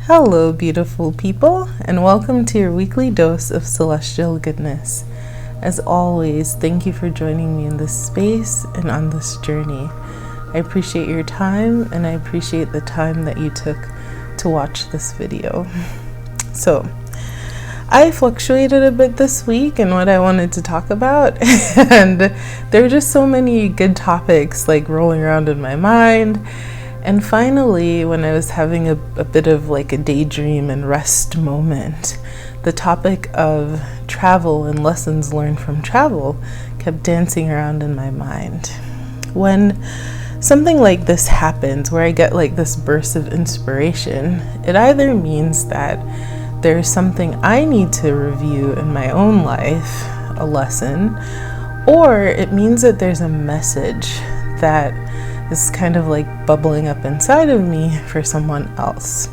Hello, beautiful people, and welcome to your weekly dose of celestial goodness. As always, thank you for joining me in this space and on this journey. I appreciate your time, and I appreciate the time that you took to watch this video. So, I fluctuated a bit this week in what I wanted to talk about, and there are just so many good topics like rolling around in my mind. And finally, when I was having a bit of like a daydream and rest moment, the topic of travel and lessons learned from travel kept dancing around in my mind. When something like this happens, where I get like this burst of inspiration, it either means that there's something I need to review in my own life, a lesson, or it means that there's a message that is kind of like bubbling up inside of me for someone else.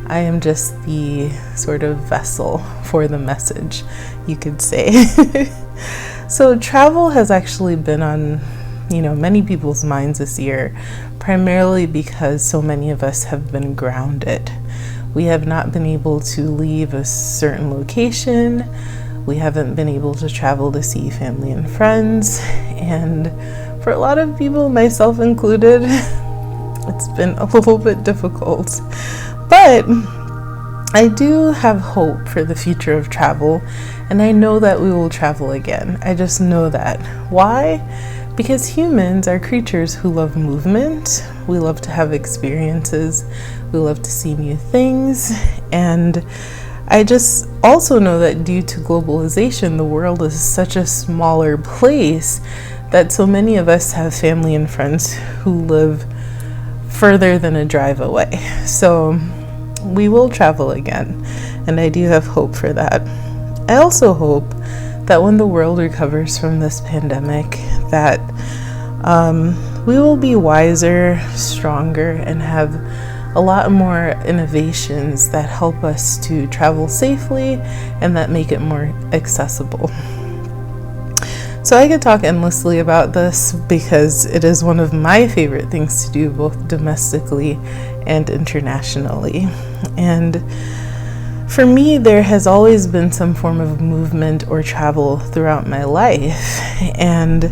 I am just the sort of vessel for the message, you could say. So travel has actually been on, many people's minds this year, primarily because so many of us have been grounded. We have not been able to leave a certain location. We haven't been able to travel to see family and friends, and for a lot of people, myself included, it's been a little bit difficult. But I do have hope for the future of travel, and I know that we will travel again. I just know that. Why? Because humans are creatures who love movement. We love to have experiences. We love to see new things. And I just also know that due to globalization, the world is such a smaller place that so many of us have family and friends who live further than a drive away. So we will travel again, and I do have hope for that. I also hope that when the world recovers from this pandemic, that we will be wiser, stronger, and have a lot more innovations that help us to travel safely and that make it more accessible. So I could talk endlessly about this because it is one of my favorite things to do, both domestically and internationally. And for me, there has always been some form of movement or travel throughout my life. And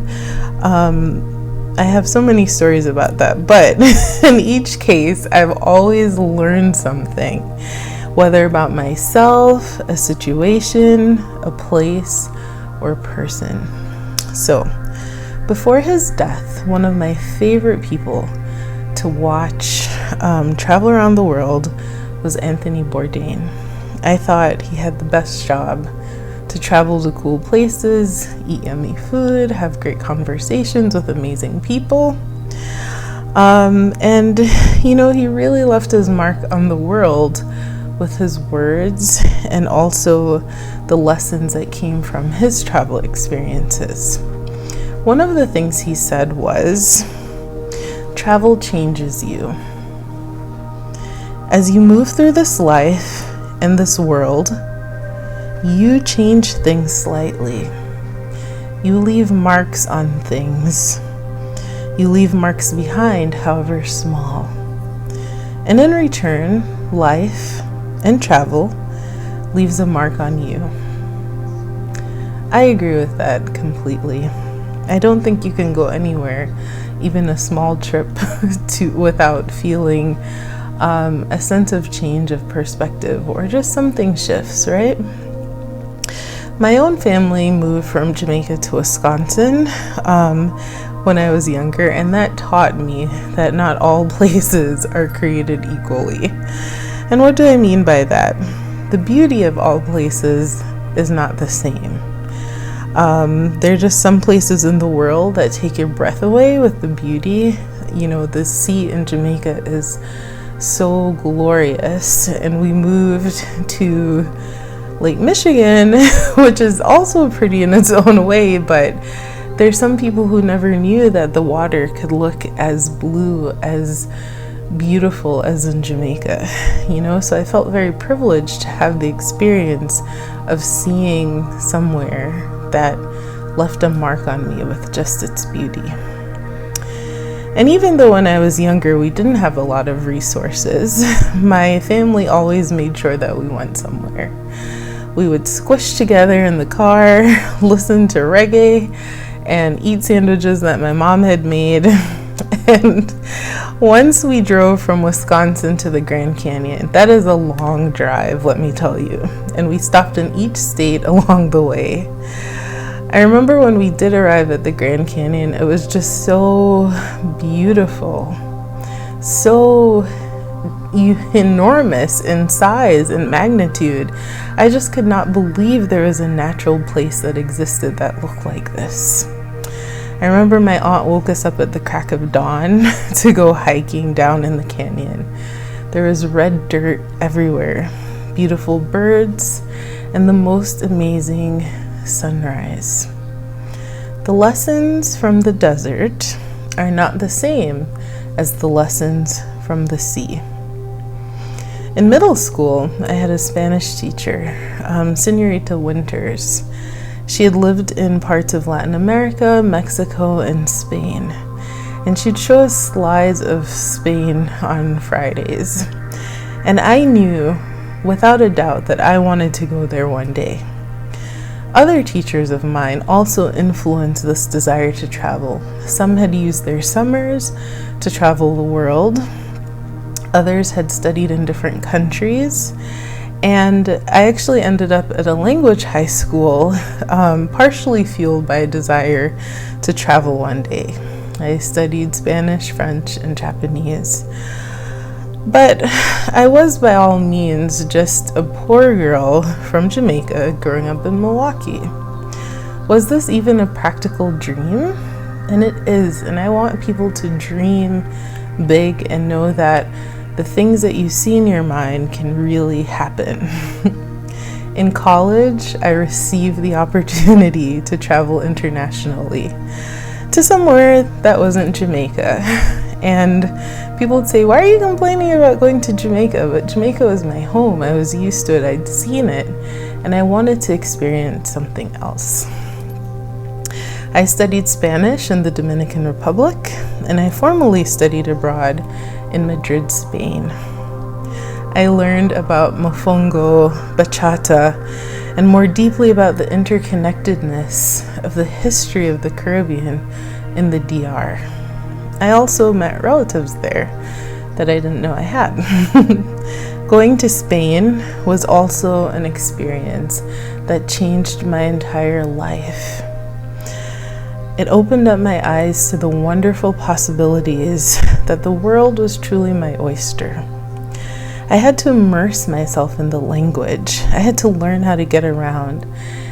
I have so many stories about that. But in each case, I've always learned something, whether about myself, a situation, a place, or a person. So, before his death, one of my favorite people to watch travel around the world was Anthony Bourdain. I thought he had the best job to travel to cool places, eat yummy food, have great conversations with amazing people. And he really left his mark on the world with his words and also the lessons that came from his travel experiences. One of the things he said was, travel changes you. As you move through this life and this world, you change things slightly. You leave marks on things. You leave marks behind, however small. And in return, life and travel leaves a mark on you. I agree with that completely. I don't think you can go anywhere, even a small trip, without feeling a sense of change of perspective or just something shifts, right? My own family moved from Jamaica to Wisconsin when I was younger, and that taught me that not all places are created equally. And what do I mean by that? The beauty of all places is not the same. There are just some places in the world that take your breath away with the beauty. The sea in Jamaica is so glorious, and we moved to Lake Michigan, which is also pretty in its own way, but there's some people who never knew that the water could look as blue, as beautiful as in Jamaica, so I felt very privileged to have the experience of seeing somewhere that left a mark on me with just its beauty. And even though when I was younger we didn't have a lot of resources, my family always made sure that we went somewhere. We would squish together in the car, listen to reggae, and eat sandwiches that my mom had made. And once we drove from Wisconsin to the Grand Canyon, that is a long drive, let me tell you. And we stopped in each state along the way. I remember when we did arrive at the Grand Canyon, it was just so beautiful, so enormous in size and magnitude. I just could not believe there was a natural place that existed that looked like this. I remember my aunt woke us up at the crack of dawn to go hiking down in the canyon. There was red dirt everywhere, beautiful birds, and the most amazing sunrise. The lessons from the desert are not the same as the lessons from the sea. In middle school, I had a Spanish teacher, Senorita Winters. She had lived in parts of Latin America, Mexico, and Spain. And she'd show us slides of Spain on Fridays. And I knew, without a doubt, that I wanted to go there one day. Other teachers of mine also influenced this desire to travel. Some had used their summers to travel the world. Others had studied in different countries. And I actually ended up at a language high school, partially fueled by a desire to travel one day. I studied Spanish, French, and Japanese. But I was by all means just a poor girl from Jamaica growing up in Milwaukee. Was this even a practical dream? And it is, and I want people to dream big and know that the things that you see in your mind can really happen. In college, I received the opportunity to travel internationally to somewhere that wasn't Jamaica. And people would say, why are you complaining about going to Jamaica? But Jamaica was my home. I was used to it. I'd seen it. And I wanted to experience something else. I studied Spanish in the Dominican Republic, and I formally studied abroad in Madrid, Spain. I learned about mofongo, bachata, and more deeply about the interconnectedness of the history of the Caribbean in the DR. I also met relatives there that I didn't know I had. Going to Spain was also an experience that changed my entire life. It opened up my eyes to the wonderful possibilities that the world was truly my oyster. I had to immerse myself in the language. I had to learn how to get around.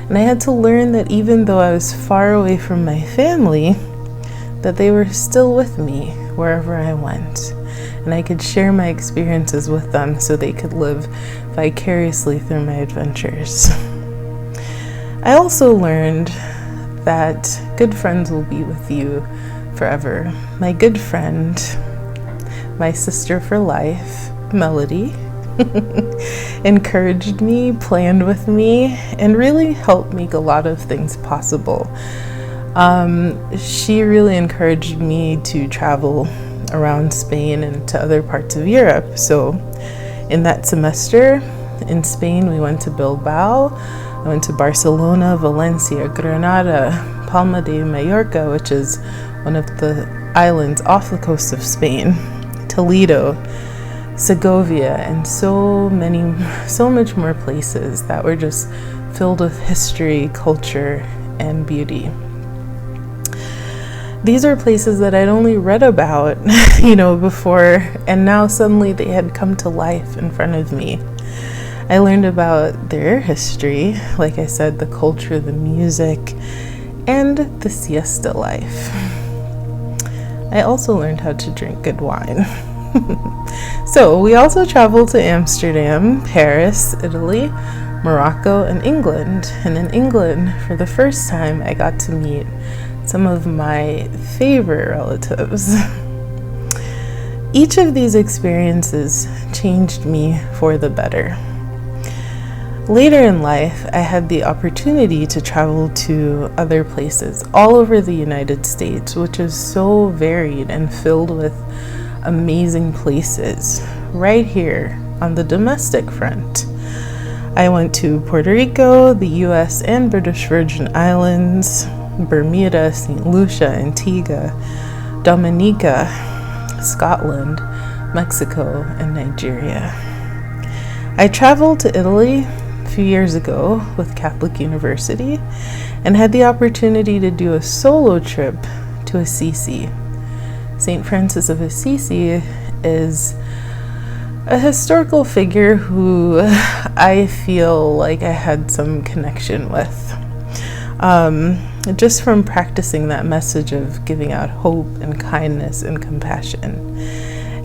And I had to learn that even though I was far away from my family, that they were still with me wherever I went. And I could share my experiences with them so they could live vicariously through my adventures. I also learned that good friends will be with you forever. My good friend, my sister for life, Melody, encouraged me, planned with me, and really helped make a lot of things possible. She really encouraged me to travel around Spain and to other parts of Europe. So in that semester in Spain, we went to Bilbao, I went to Barcelona, Valencia, Granada, Palma de Mallorca, which is one of the islands off the coast of Spain, Toledo, Segovia, and so much more places that were just filled with history, culture, and beauty. These are places that I'd only read about, before, and now suddenly they had come to life in front of me. I learned about their history, like I said, the culture, the music, and the siesta life. I also learned how to drink good wine. So we also traveled to Amsterdam, Paris, Italy, Morocco, and England. And in England, for the first time, I got to meet some of my favorite relatives. Each of these experiences changed me for the better. Later in life, I had the opportunity to travel to other places all over the United States, which is so varied and filled with amazing places right here on the domestic front. I went to Puerto Rico, the US and British Virgin Islands, Bermuda, St. Lucia, Antigua, Dominica, Scotland, Mexico, and Nigeria. I traveled to Italy a few years ago with Catholic University and had the opportunity to do a solo trip to Assisi. St. Francis of Assisi is a historical figure who I feel like I had some connection with. Just from practicing that message of giving out hope and kindness and compassion.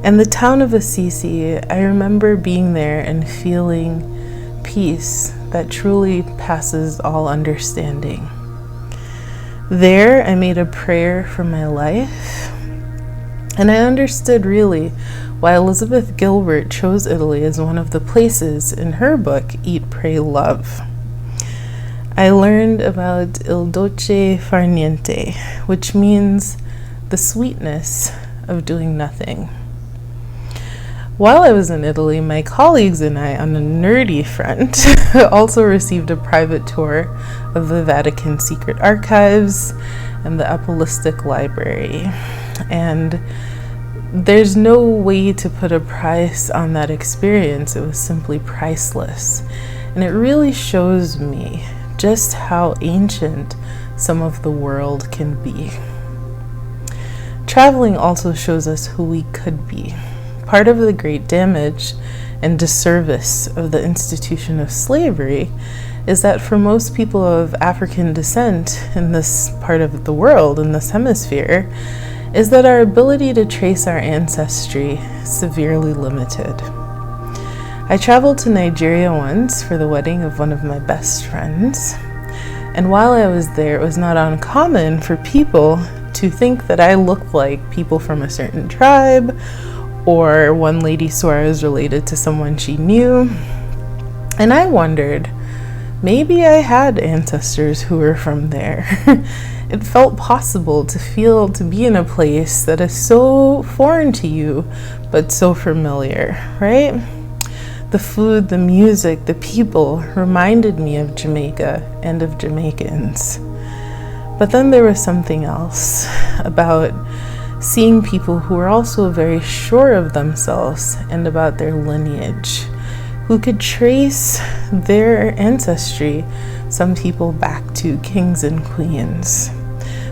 And the town of Assisi, I remember being there and feeling peace that truly passes all understanding. There, I made a prayer for my life, and I understood really why Elizabeth Gilbert chose Italy as one of the places in her book, Eat, Pray, Love. I learned about il dolce far niente, which means the sweetness of doing nothing. While I was in Italy, my colleagues and I, on a nerdy front, also received a private tour of the Vatican Secret Archives and the Apostolic Library. And there's no way to put a price on that experience. It was simply priceless. And it really shows me just how ancient some of the world can be. Traveling also shows us who we could be. Part of the great damage and disservice of the institution of slavery is that for most people of African descent in this part of the world, in this hemisphere, is that our ability to trace our ancestry is severely limited. I traveled to Nigeria once for the wedding of one of my best friends, and while I was there, it was not uncommon for people to think that I looked like people from a certain tribe, or one lady swore I was related to someone she knew. And I wondered, maybe I had ancestors who were from there. It felt possible to be in a place that is so foreign to you, but so familiar, right? The food, the music, the people reminded me of Jamaica and of Jamaicans. But then there was something else about seeing people who were also very sure of themselves and about their lineage, who could trace their ancestry, some people back to kings and queens.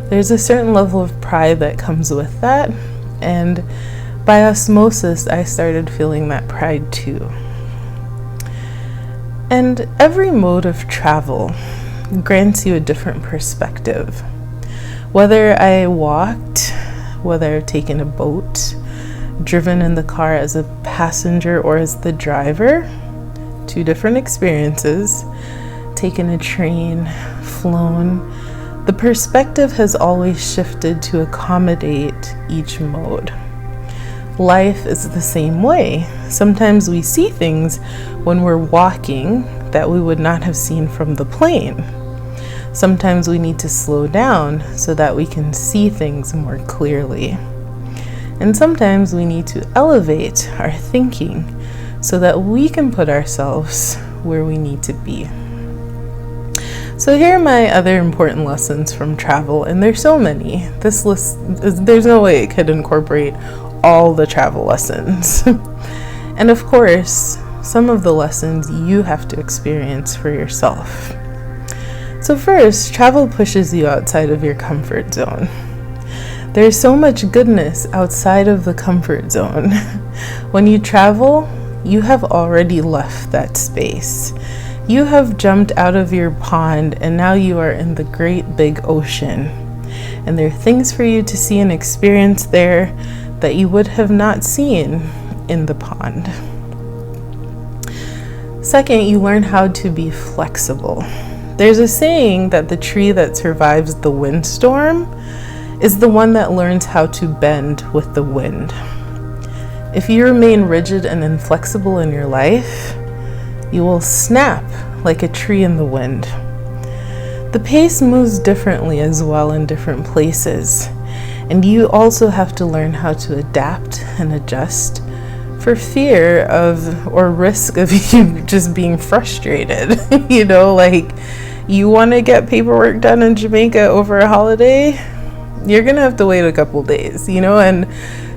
There's a certain level of pride that comes with that, and by osmosis, I started feeling that pride too. And every mode of travel grants you a different perspective. Whether I walked, whether I've taken a boat, driven in the car as a passenger or as the driver, two different experiences, taken a train, flown, the perspective has always shifted to accommodate each mode. Life is the same way. Sometimes we see things when we're walking that we would not have seen from the plane. Sometimes we need to slow down so that we can see things more clearly. And sometimes we need to elevate our thinking so that we can put ourselves where we need to be. So here are my other important lessons from travel, and there's so many. This list, there's no way it could incorporate all the travel lessons. And of course, some of the lessons you have to experience for yourself. So first, travel pushes you outside of your comfort zone. There's so much goodness outside of the comfort zone. When you travel, you have already left that space. You have jumped out of your pond and now you are in the great big ocean. And there are things for you to see and experience there that you would have not seen in the pond. Second, you learn how to be flexible. There's a saying that the tree that survives the windstorm is the one that learns how to bend with the wind. If you remain rigid and inflexible in your life, you will snap like a tree in the wind. The pace moves differently as well in different places, and you also have to learn how to adapt and adjust for fear of or risk of you just being frustrated. Like you want to get paperwork done in Jamaica over a holiday, you're gonna have to wait a couple days, and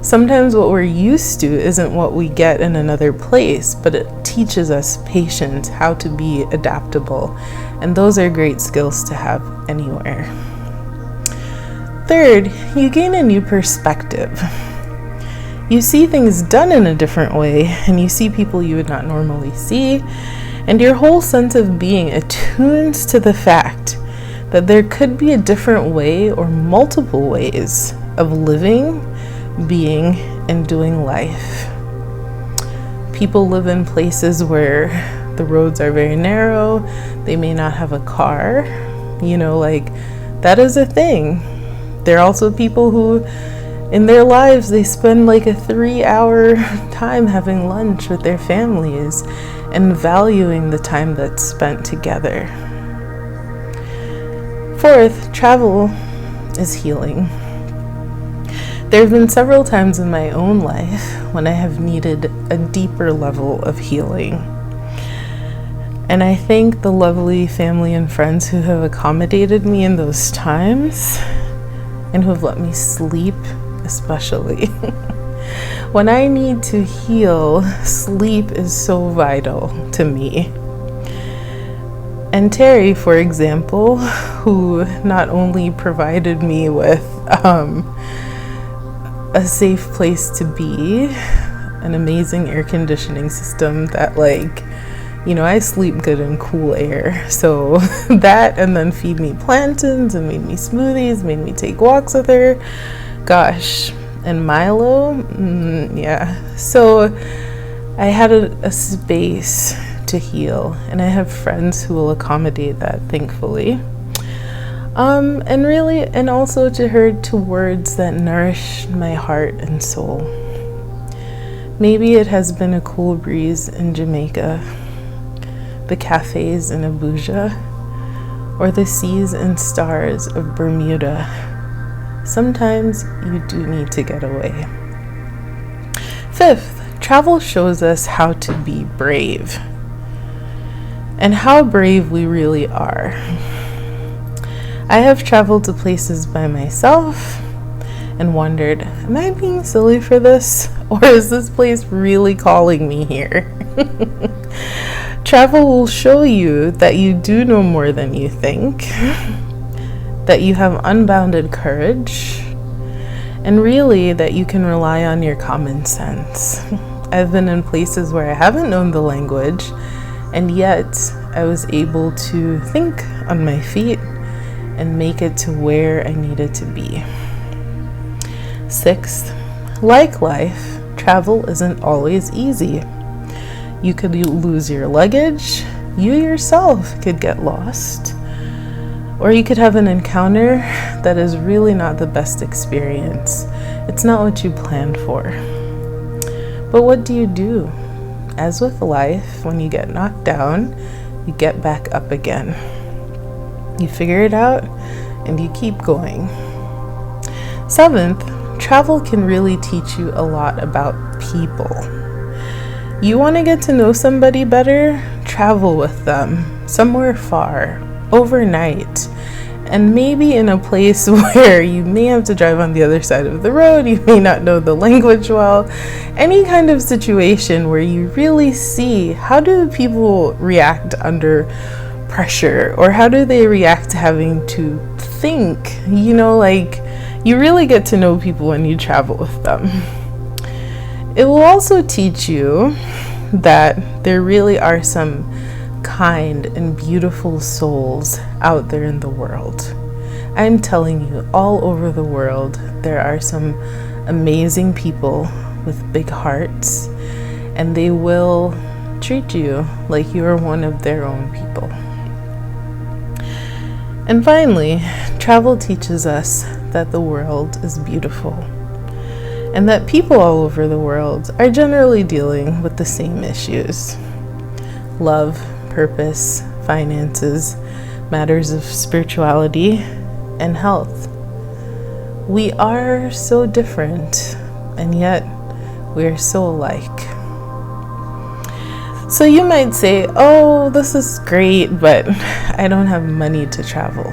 sometimes what we're used to isn't what we get in another place, but it teaches us patience, how to be adaptable, and those are great skills to have anywhere. Third, you gain a new perspective. You see things done in a different way, and you see people you would not normally see, and your whole sense of being attunes to the fact that there could be a different way or multiple ways of living, being, and doing life. People live in places where the roads are very narrow, they may not have a car, that is a thing. There are also people who, in their lives, they spend like a 3-hour time having lunch with their families and valuing the time that's spent together. Fourth, travel is healing. There have been several times in my own life when I have needed a deeper level of healing. And I thank the lovely family and friends who have accommodated me in those times and who have let me sleep, especially. When I need to heal, sleep is so vital to me. And Terry, for example, who not only provided me with a safe place to be, an amazing air conditioning system that I sleep good in cool air. So that, and then feed me plantains and made me smoothies, made me take walks with her. Gosh, and Milo, yeah. So I had a space to heal, and I have friends who will accommodate that, thankfully. And also to heard to words that nourish my heart and soul. Maybe it has been a cool breeze in Jamaica, the cafes in Abuja, or the seas and stars of Bermuda. Sometimes you do need to get away. Fifth, travel shows us how to be brave and how brave we really are. I have traveled to places by myself and wondered, am I being silly for this? Or is this place really calling me here? Travel will show you that you do know more than you think, that you have unbounded courage, and really that you can rely on your common sense. I've been in places where I haven't known the language, and yet I was able to think on my feet and make it to where I needed to be. Sixth, like life, travel isn't always easy. You could lose your luggage, you yourself could get lost, or you could have an encounter that is really not the best experience. It's not what you planned for. But what do you do? As with life, when you get knocked down, you get back up again. You figure it out and you keep going. Seventh, travel can really teach you a lot about people. You want to get to know somebody better? Travel with them somewhere far, overnight, and maybe in a place where you may have to drive on the other side of the road, you may not know the language well, any kind of situation where you really see how do people react under pressure, or how do they react to having to think, you really get to know people when you travel with them. It will also teach you that there really are some kind and beautiful souls out there in the world. I'm telling you, all over the world, there are some amazing people with big hearts, and they will treat you like you are one of their own people. And finally, travel teaches us that the world is beautiful, and that people all over the world are generally dealing with the same issues: love, purpose, finances, matters of spirituality, and health. We are so different, and yet we are so alike. So you might say, oh, this is great, but I don't have money to travel.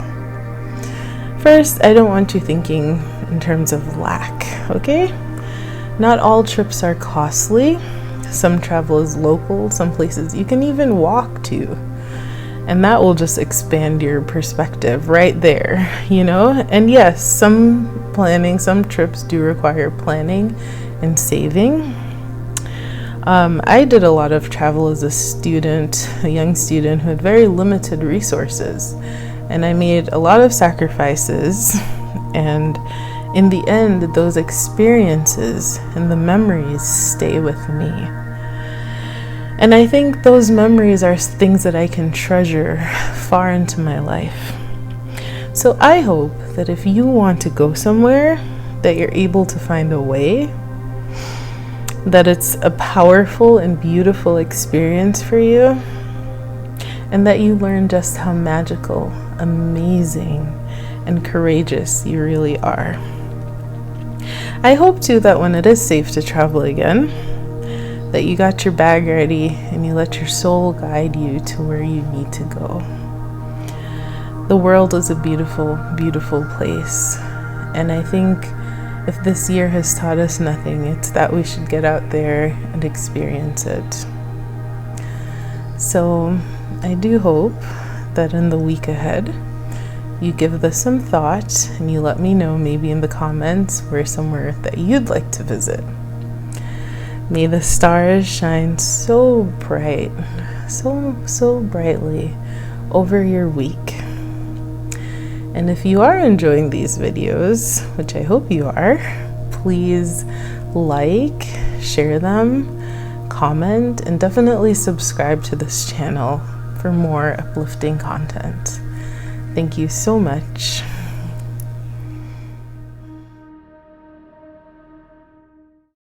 First, I don't want you thinking in terms of lack, okay? Not all trips are costly. Some travel is local, some places you can even walk to. And that will just expand your perspective right there, you know? And yes, some trips do require planning and saving. I did a lot of travel as a young student who had very limited resources. And I made a lot of sacrifices. And in the end, those experiences and the memories stay with me. And I think those memories are things that I can treasure far into my life. So I hope that if you want to go somewhere, that you're able to find a way, that it's a powerful and beautiful experience for you, and that you learn just how magical, amazing, and courageous you really are. I hope too that when it is safe to travel again, that you got your bag ready and you let your soul guide you to where you need to go. The world is a beautiful, beautiful place. And I think if this year has taught us nothing, it's that we should get out there and experience it. So I do hope that in the week ahead, you give this some thought and you let me know maybe in the comments where somewhere that you'd like to visit. May the stars shine so bright, so brightly over your week. And if you are enjoying these videos, which I hope you are, please like, share them, comment, and definitely subscribe to this channel for more uplifting content. Thank you so much.